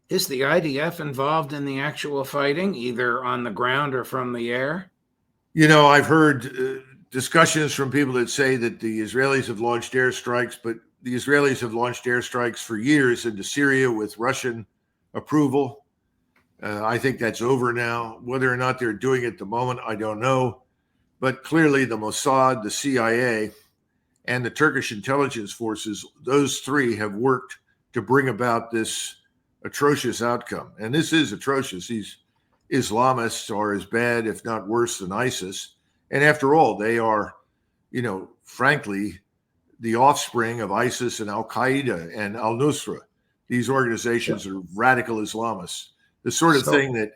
Is the IDF involved in the actual fighting, either on the ground or from the air? I've heard discussions from people that say that the Israelis have launched airstrikes, but the Israelis have launched airstrikes for years into Syria with Russian approval. I think that's over now. Whether or not they're doing it at the moment, I don't know. But clearly, the Mossad, the CIA, and the Turkish intelligence forces, those three have worked to bring about this atrocious outcome. And this is atrocious. These Islamists are as bad, if not worse, than ISIS. And after all, they are, frankly, the offspring of ISIS and Al Qaeda and Al Nusra. These organizations are radical Islamists, the sort of thing that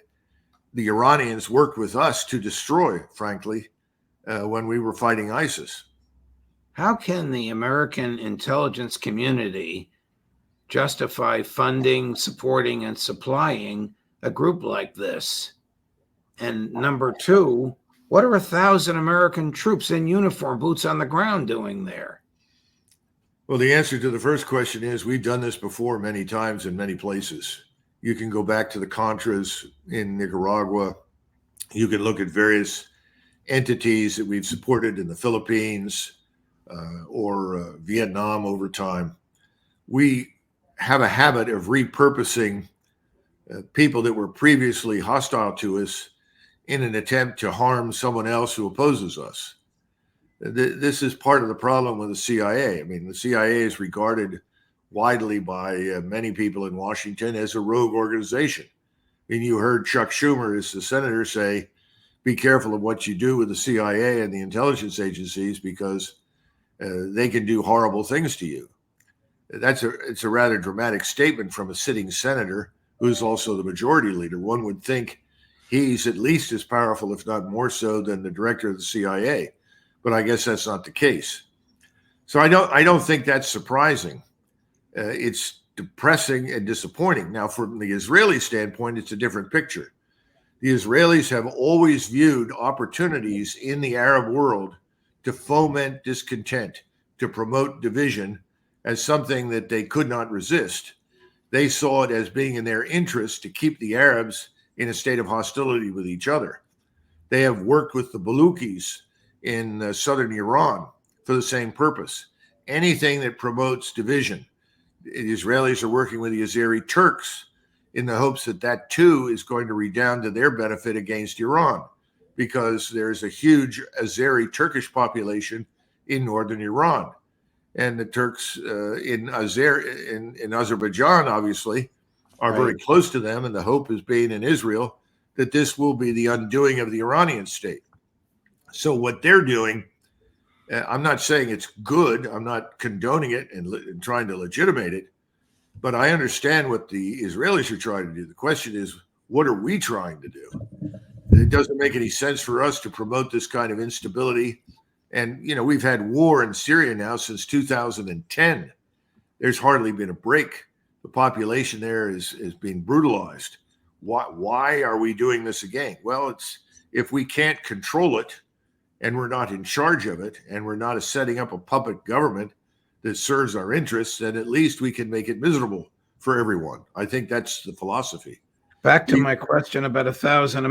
the Iranians worked with us to destroy, frankly, when we were fighting ISIS. How can the American intelligence community justify funding, supporting, and supplying a group like this? And number two, what are 1,000 American troops in uniform, boots on the ground, doing there? Well, the answer to the first question is we've done this before many times in many places. You can go back to the Contras in Nicaragua. You can look at various entities that we've supported in the Philippines or Vietnam over time. We have a habit of repurposing people that were previously hostile to us in an attempt to harm someone else who opposes us. This is part of the problem with the CIA. I mean, the CIA is regarded widely by many people in Washington as a rogue organization. I mean, you heard Chuck Schumer, as the senator, say, be careful of what you do with the CIA and the intelligence agencies because they can do horrible things to you. It's a rather dramatic statement from a sitting senator who's also the majority leader. One would think he's at least as powerful, if not more so, than the director of the CIA. But I guess that's not the case. So I don't think that's surprising. It's depressing and disappointing. Now, from the Israeli standpoint, it's a different picture. The Israelis have always viewed opportunities in the Arab world to foment discontent, to promote division as something that they could not resist. They saw it as being in their interest to keep the Arabs in a state of hostility with each other. They have worked with the Baluchis in southern Iran for the same purpose. Anything that promotes division. The Israelis are working with the Azeri Turks in the hopes that that too is going to redound to their benefit against Iran, because there's a huge Azeri Turkish population in northern Iran. And the Turks in Azerbaijan, obviously, are very close to them. And the hope is being in Israel that this will be the undoing of the Iranian state. So what they're doing, I'm not saying it's good. I'm not condoning it and trying to legitimate it. But I understand what the Israelis are trying to do. The question is, what are we trying to do? It doesn't make any sense for us to promote this kind of instability. And, we've had war in Syria now since 2010. There's hardly been a break. The population there is being brutalized. Why are we doing this again? Well, it's if we can't control it and we're not in charge of it and we're not setting up a puppet government that serves our interests, then at least we can make it miserable for everyone. I think that's the philosophy. Back to my question about 1,000